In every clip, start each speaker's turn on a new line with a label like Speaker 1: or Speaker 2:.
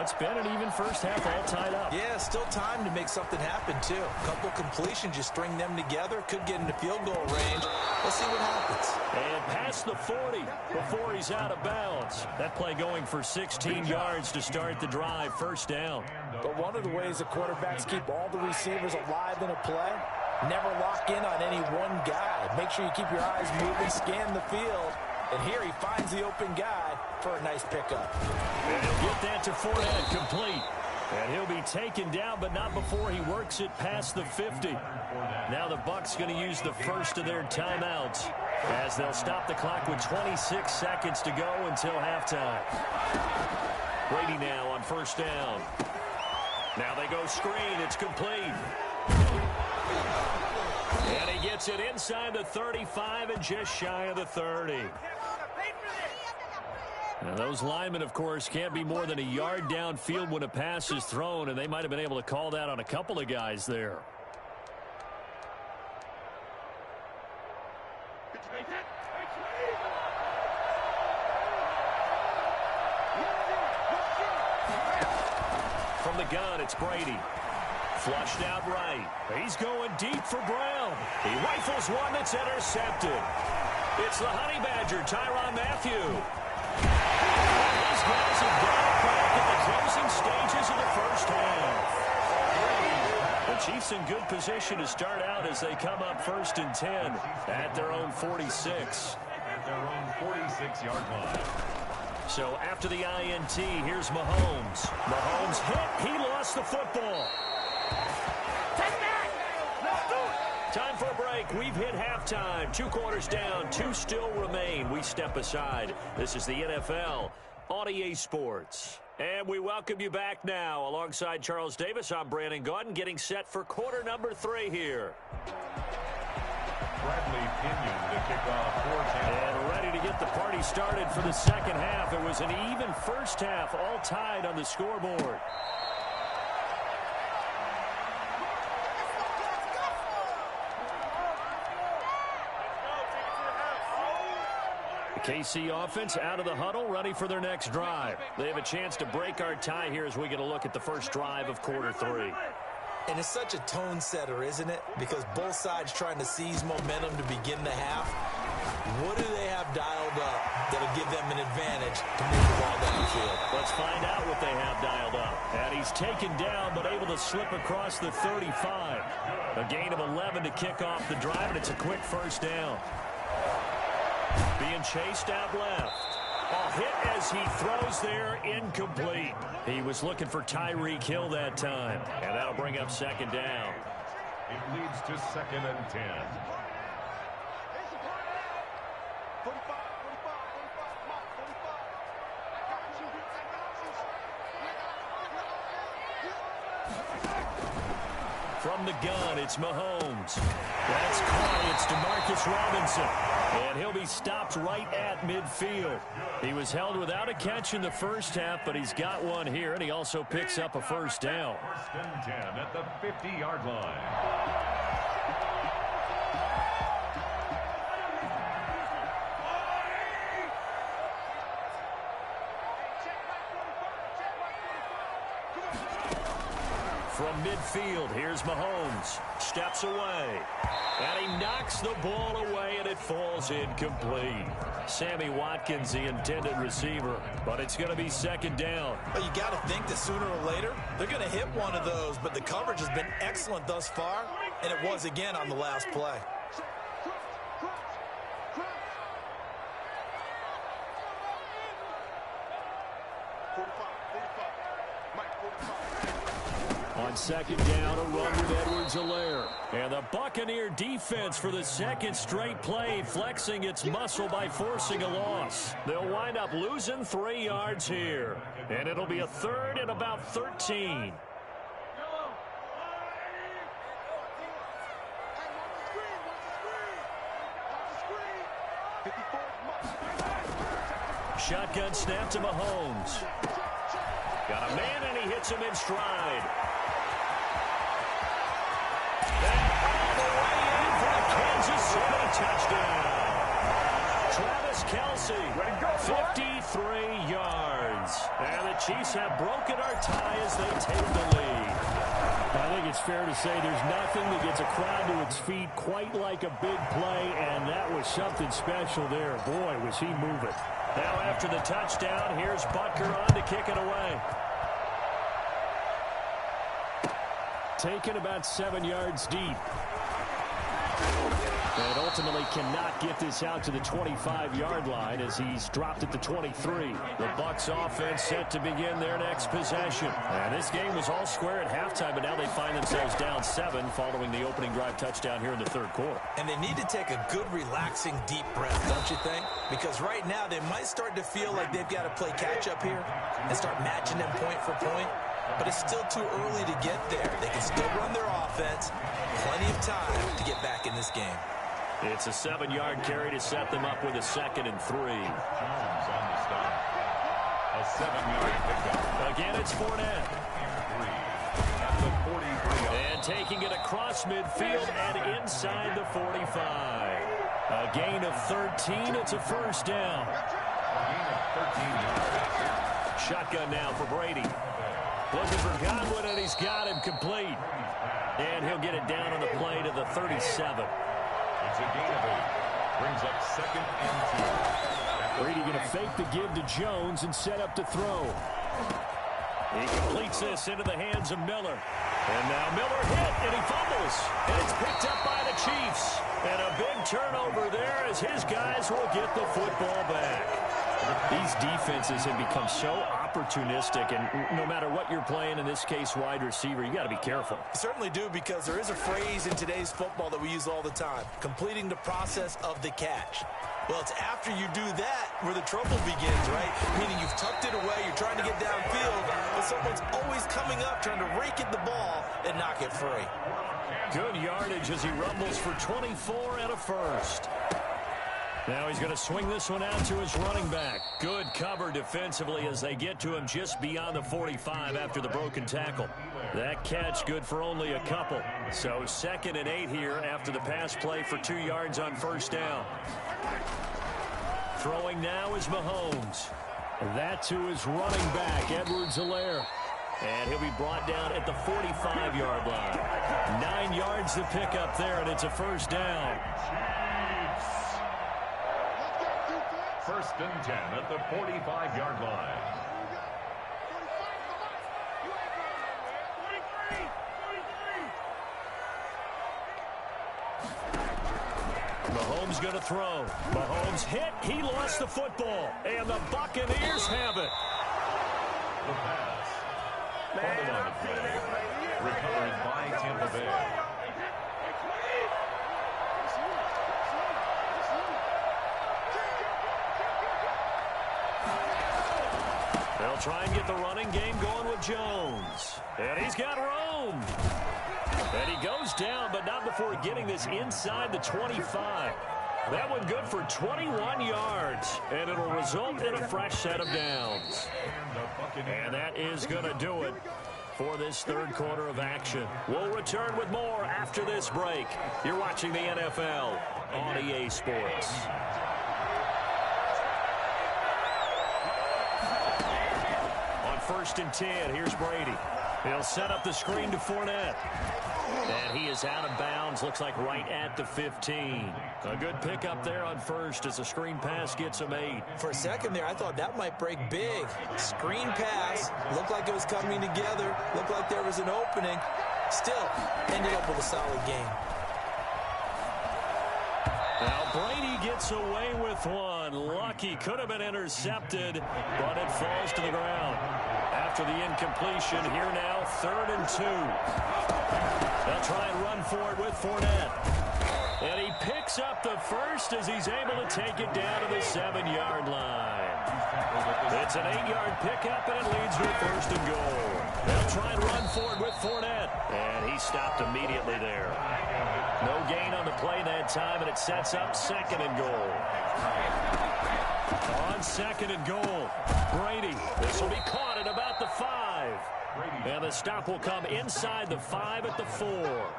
Speaker 1: it's been an even first half, all tied up.
Speaker 2: Yeah, still time to make something happen, too. A couple completions, you string them together, could get into field goal range. Let's see what happens.
Speaker 1: And past the 40 before he's out of bounds. That play going for 16 yards to start the drive, first down.
Speaker 3: But one of the ways that quarterbacks keep all the receivers alive in a play, never lock in on any one guy. Make sure you keep your eyes moving, scan the field. And here he finds the open guy for a nice pickup.
Speaker 1: And he'll get that to Fournette, complete. And he'll be taken down, but not before he works it past the 50. Now the Bucs going to use the first of their timeouts as they'll stop the clock with 26 seconds to go until halftime. Brady now on first down. Now they go screen. It's complete. And he gets it inside the 35 and just shy of the 30. Now those linemen, of course, can't be more than a yard downfield when a pass is thrown, and they might have been able to call that on a couple of guys there. From the gun, it's Brady. Flushed out right. He's going deep for Brown. He rifles one that's intercepted. It's the Honey Badger, Tyrann Mathieu. These guys have got it back in the closing stages of the first half. The Chiefs in good position to start out as they come up 1st and 10 at their own 46.
Speaker 4: At their own 46-yard line.
Speaker 1: So after the INT, here's Mahomes. Mahomes hit. He lost the football. Time for a break. We've hit halftime. 2 quarters down. 2 still remain. We step aside. This is the NFL on EA Sports. And we welcome you back now. Alongside Charles Davis, I'm Brandon Gaudin, getting set for quarter number 3 here.
Speaker 4: Bradley Pinion, the kickoff for Tampa.
Speaker 1: And ready to get the party started for the second half. It was an even first half, all tied on the scoreboard. The KC offense out of the huddle, ready for their next drive. They have a chance to break our tie here as we get a look at the first drive of quarter 3.
Speaker 2: And it's such a tone setter, isn't it? Because both sides trying to seize momentum to begin the half. What do they have dialed up that'll give them an advantage to move the ball downfield?
Speaker 1: Let's find out what they have dialed up. And he's taken down, but able to slip across the 35. A gain of 11 to kick off the drive, and it's a quick first down. Being chased out left. A hit as he throws there, incomplete. He was looking for Tyreek Hill that time, and that'll bring up second down.
Speaker 4: It leads to 2nd and 10.
Speaker 1: From the gun, it's Mahomes. That's caught. It's DeMarcus Robinson. And he'll be stopped right at midfield. He was held without a catch in the first half, but he's got one here, and he also picks up a first down.
Speaker 4: 1st and 10 at the 50-yard line.
Speaker 1: From midfield, here's Mahomes. Steps away. And he knocks the ball away, and it falls incomplete. Sammy Watkins, the intended receiver. But it's going to be second down.
Speaker 2: Well, you got to think that sooner or later, they're going to hit one of those. But the coverage has been excellent thus far, and it was again on the last play.
Speaker 1: On second down, a run with Edwards-Helaire. And the Buccaneer defense for the second straight play, flexing its muscle by forcing a loss. They'll wind up losing 3 yards here. And it'll be a 3rd and about 13. Shotgun snap to Mahomes. Got a man, and he hits him in stride. That all the way in for the Kansas City touchdown. Travis Kelce, 53 yards. And the Chiefs have broken our tie as they take the lead.
Speaker 5: I think it's fair to say there's nothing that gets a crowd to its feet quite like a big play, and that was something special there. Boy, was he moving.
Speaker 1: Now after the touchdown, here's Butker on to kick it away.
Speaker 5: Taken about 7 yards deep. And ultimately cannot get this out to the 25-yard line as he's dropped at the 23.
Speaker 1: The Bucs offense set to begin their next possession. And this game was all square at halftime, but now they find themselves down 7 following the opening drive touchdown here in the third quarter.
Speaker 2: And they need to take a good, relaxing, deep breath, don't you think? Because right now they might start to feel like they've got to play catch-up here and start matching them point for point. But it's still too early to get there. They can still run their offense. Plenty of time to get back in this game.
Speaker 1: It's a 7-yard carry to set them up with a 2nd and 3.
Speaker 4: A 7-yard pickup.
Speaker 1: Again, it's Fournette.
Speaker 4: At the 43.
Speaker 1: And taking it across midfield and inside the 45. A gain of 13. It's a first down.
Speaker 4: Gain of 13 yards.
Speaker 1: Shotgun now for Brady. Looking for Godwin, and he's got him complete. And he'll get it down on the play to the 37.
Speaker 4: It's a gain of 8. Brings up 2nd and 2.
Speaker 5: Brady going to fake the give to Jones and set up to throw.
Speaker 1: He completes this into the hands of Miller. And now Miller hit, and he fumbles. And it's picked up by the Chiefs. And a big turnover there as his guys will get the football back. These defenses have become so opportunistic, and no matter what you're playing, in this case wide receiver, you got to be careful.
Speaker 3: You certainly do, because there is a phrase in today's football that we use all the time: completing the process of the catch. Well, it's after you do that where the trouble begins, right? Meaning you've tucked it away, you're trying to get downfield, but someone's always coming up trying to rake at the ball and knock it free.
Speaker 1: Good yardage as he rumbles for 24 and a first. Now he's going to swing this one out to his running back. Good cover defensively as they get to him just beyond the 45 after the broken tackle. That catch good for only a couple. So 2nd and 8 here after the pass play for 2 yards on first down. Throwing now is Mahomes.
Speaker 5: That to his running back, Edwards-Helaire.
Speaker 1: And he'll be brought down at the 45-yard line. 9 yards to pick up there, and it's a first down.
Speaker 4: 1st and 10 at the 45-yard line.
Speaker 1: Mahomes going to throw. Mahomes hit. He lost the football. And the Buccaneers have it.
Speaker 4: The pass. Fumble on the play. Recovered by Tampa Bay.
Speaker 1: They'll try and get the running game going with Jones. And he's got room. And he goes down, but not before getting this inside the 25. That one good for 21 yards. And it'll result in a fresh set of downs. And that is going to do it for this third quarter of action. We'll return with more after this break. You're watching the NFL on EA Sports. On 1st and 10, here's Brady. He'll set up the screen to Fournette. And he is out of bounds, looks like right at the 15. A good pickup there on first as the screen pass gets him 8.
Speaker 3: For a second there, I thought that might break big. Screen pass, looked like it was coming together, looked like there was an opening. Still, ended up with a solid game.
Speaker 1: Now Brady gets away with one. Lucky, could have been intercepted, but it falls to the ground. After the incompletion, here now, 3rd and 2. They'll try and run for it with Fournette. And he picks up the first as he's able to take it down to the 7-yard line. It's an 8-yard pickup, and it leads to a 1st and goal. They'll try and run for it with Fournette. And he stopped immediately there. No gain on the play that time, and it sets up 2nd and goal. On 2nd and goal, Brady. This will be caught at about the 5. And the stop will come inside the 5 at the 4.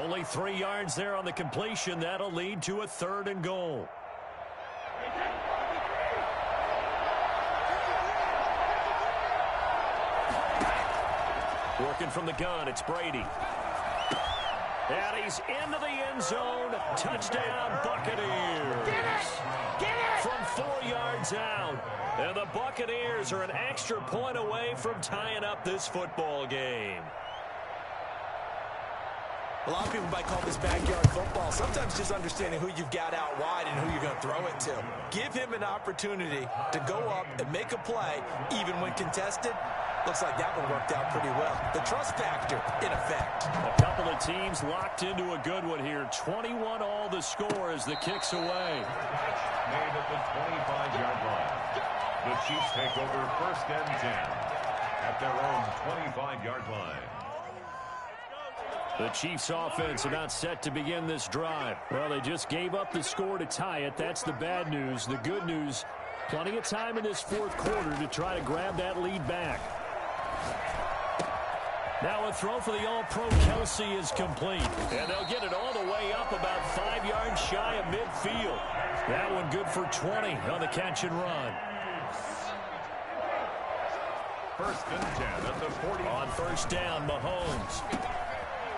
Speaker 1: Only 3 yards there on the completion. That'll lead to a 3rd and goal. Working from the gun, it's Brady. And he's into the end zone. Touchdown, Buccaneers.
Speaker 3: Get it!
Speaker 1: From 4 yards out. And the Buccaneers are an extra point away from tying up this football game.
Speaker 2: A lot of people might call this backyard football. Sometimes just understanding who you've got out wide and who you're going to throw it to. Give him an opportunity to go up and make a play, even when contested. Looks like that one worked out pretty well. The trust factor in effect.
Speaker 1: A couple of teams locked into a good one here. 21 all the score as the kick's away.
Speaker 4: Made at the 25-yard line. The Chiefs take over 1st and 10 at their own 25-yard line.
Speaker 1: The Chiefs offense about set to begin this drive.
Speaker 5: Well, they just gave up the score to tie it. That's the bad news. The good news, plenty of time in this 4th quarter to try to grab that lead back. Now a throw for the All-Pro Kelsey is complete. And they'll get it all the way up about 5 yards shy of midfield. That one good for 20 on the catch and run.
Speaker 4: 1st and 10 at the 40.
Speaker 1: On 1st down, Mahomes.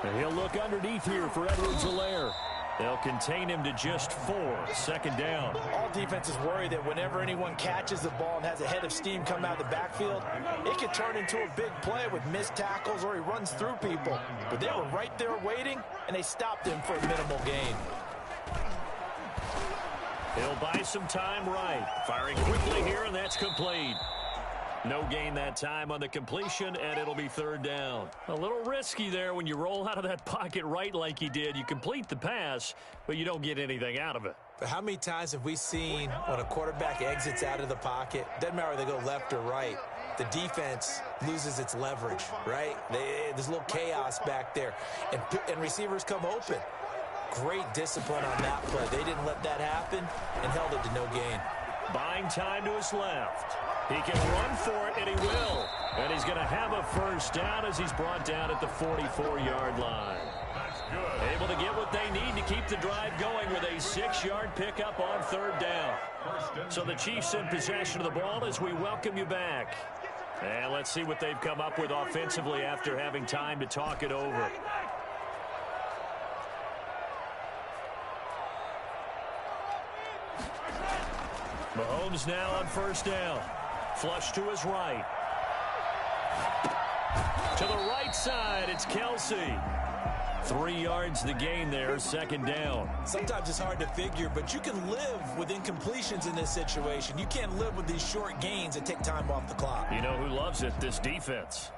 Speaker 5: And he'll look underneath here for Edwards-Helaire.
Speaker 1: They'll contain him to just 4. 2nd down.
Speaker 3: All defenses worry that whenever anyone catches the ball and has a head of steam come out of the backfield, it could turn into a big play with missed tackles or he runs through people. But they were right there waiting, and they stopped him for a minimal gain.
Speaker 1: He'll buy some time right. Firing quickly here, and that's complete. No gain that time on the completion, and it'll be 3rd down. A little risky there when you roll out of that pocket right like he did. You complete the pass, but you don't get anything out of it.
Speaker 2: But how many times have we seen when a quarterback exits out of the pocket, doesn't matter whether they go left or right, the defense loses its leverage, right? There's a little chaos back there, and receivers come open. Great discipline on that play. They didn't let that happen and held it to no gain.
Speaker 1: Buying time to his left. He can run for it, and he will. And he's going to have a 1st down as he's brought down at the 44-yard line.
Speaker 4: That's good.
Speaker 1: Able to get what they need to keep the drive going with a 6-yard pickup on 3rd down. So the Chiefs in possession of the ball as we welcome you back. And let's see what they've come up with offensively after having time to talk it over. Mahomes now on 1st down. Flush to his right. To the right side, it's Kelsey. 3 yards the gain there, 2nd down.
Speaker 2: Sometimes it's hard to figure, but you can live with incompletions in this situation. You can't live with these short gains that take time off the clock.
Speaker 1: You know who loves it? This defense.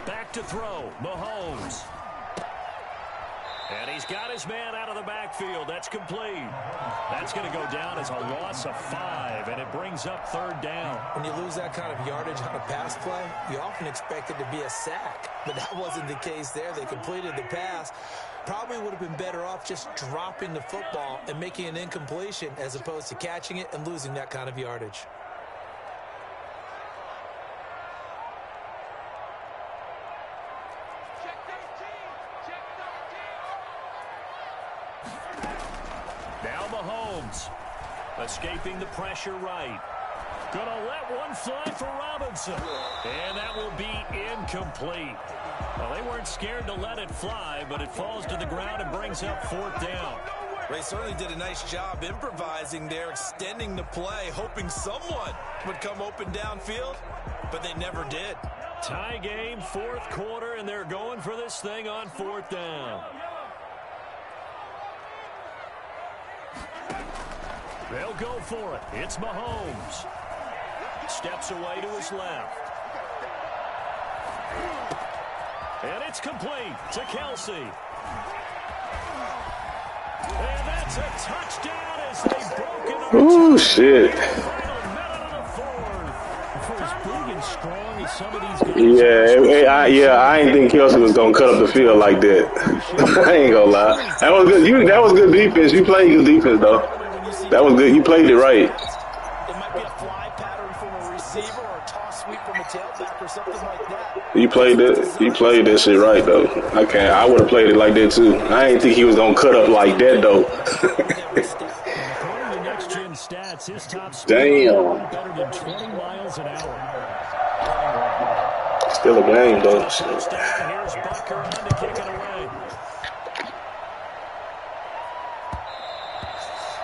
Speaker 1: Back to throw, Mahomes. And he's got his man out of the backfield. That's complete. That's going to go down as a loss of 5, and it brings up 3rd down.
Speaker 2: When you lose that kind of yardage on a pass play, you often expect it to be a sack. But that wasn't the case there. They completed the pass. Probably would have been better off just dropping the football and making an incompletion as opposed to catching it and losing that kind of yardage.
Speaker 1: Now Mahomes, escaping the pressure right. Gonna let one fly for Robinson. And that will be incomplete. Well, they weren't scared to let it fly, but it falls to the ground and brings up 4th down.
Speaker 2: They certainly did a nice job improvising there, extending the play, hoping someone would come open downfield, but they never did.
Speaker 1: Tie game, 4th quarter, and they're going for this thing on 4th down. They'll go for it. It's Mahomes. Steps away to his left. And it's complete to Kelsey. And that's a touchdown as they broke it.
Speaker 6: Ooh, shit.
Speaker 1: Final minute of the 4th. For as big and strong as some of these guys.
Speaker 6: Yeah, I ain't think Kelsey was gonna cut up the field like that. I ain't gonna lie. That was good. That was good defense. You played good defense though. That was good. You played it right.
Speaker 3: for something like that.
Speaker 6: He played that shit right though. I would have played it like that too. I didn't think he was gonna cut up like that though.
Speaker 5: According to Next Gen Stats, his top speed
Speaker 6: Damn.
Speaker 5: better than 20 miles an hour.
Speaker 6: Still a game though.
Speaker 5: Touchdown. Here's Bucker on to kick it away.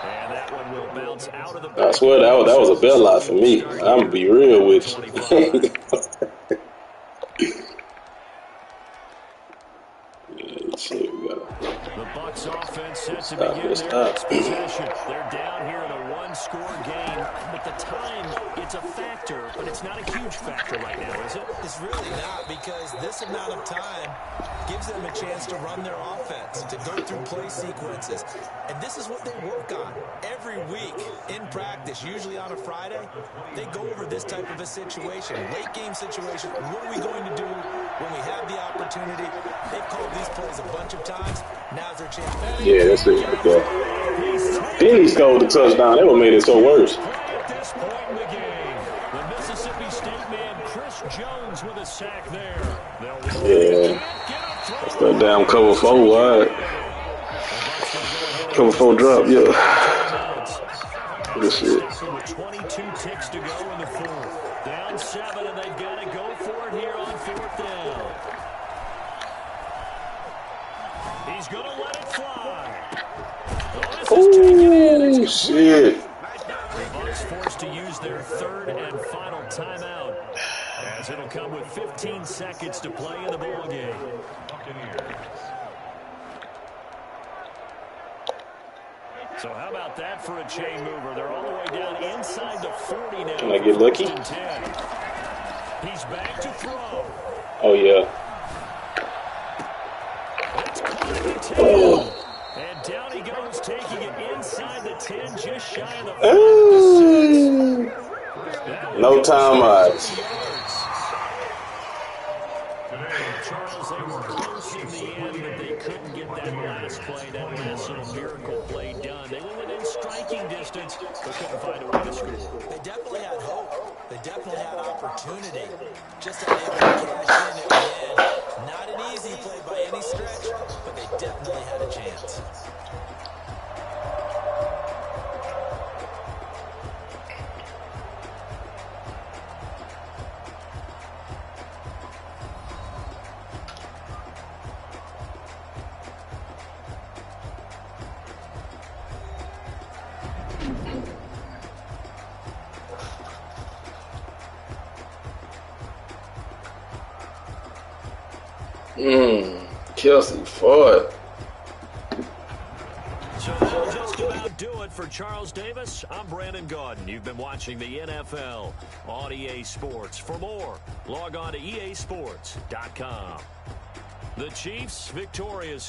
Speaker 5: And that one will bounce out of the.
Speaker 6: I swear that was a bailout for me. I'm gonna be real with you.
Speaker 5: The Bucs offense set to begin their next possession. They're down here in a one-score game, but the time, it's a factor, but it's not a huge factor right now, is it?
Speaker 2: It's really not, because this amount of time gives them a chance to run their offense, to go through play sequences. And this is what they work on every week in practice, usually on a Friday. They go over this type of a situation, late game situation. What are we going to do when we have the opportunity? They've called these plays a bunch of times. Now's their chance.
Speaker 6: Yeah, that's it right there. Then he scored the touchdown. That would have made it so worse.
Speaker 5: At this point in the game, the Mississippi State man Chris Jones with a sack there.
Speaker 6: Yeah. That's that damn cover 4 wide. Cover 4 drop, yeah. Good shit.
Speaker 5: 22 ticks to go in the fourth. Down 7, and they've got to go for it here on 4th down. He's going to let it fly.
Speaker 6: Oh, shit.
Speaker 5: The Bucs forced to use their 3rd and final timeout, as it'll come with 15 seconds to play in the ball game. So how about that for a chain mover? They're all the way down inside the 40 now.
Speaker 6: Can I get lucky?
Speaker 5: He's back to throw.
Speaker 6: Oh, yeah.
Speaker 5: It's caught at the 10. And down he goes, taking it inside the 10, just shy of the 5.
Speaker 6: No timeouts.
Speaker 5: Charles, they were close in the end, but they couldn't get that last play, that last little miracle play done. They were within striking distance, but couldn't find a way to score.
Speaker 2: They definitely had hope. They definitely had opportunity. Just unable to cash in at the end. Not an easy play by any stretch, but they definitely had a chance.
Speaker 6: Kelsey Ford.
Speaker 5: So that'll just about do it for Charles Davis. I'm Brandon Gaudin. You've been watching the NFL on EA Sports. For more, log on to easports.com. The Chiefs victorious.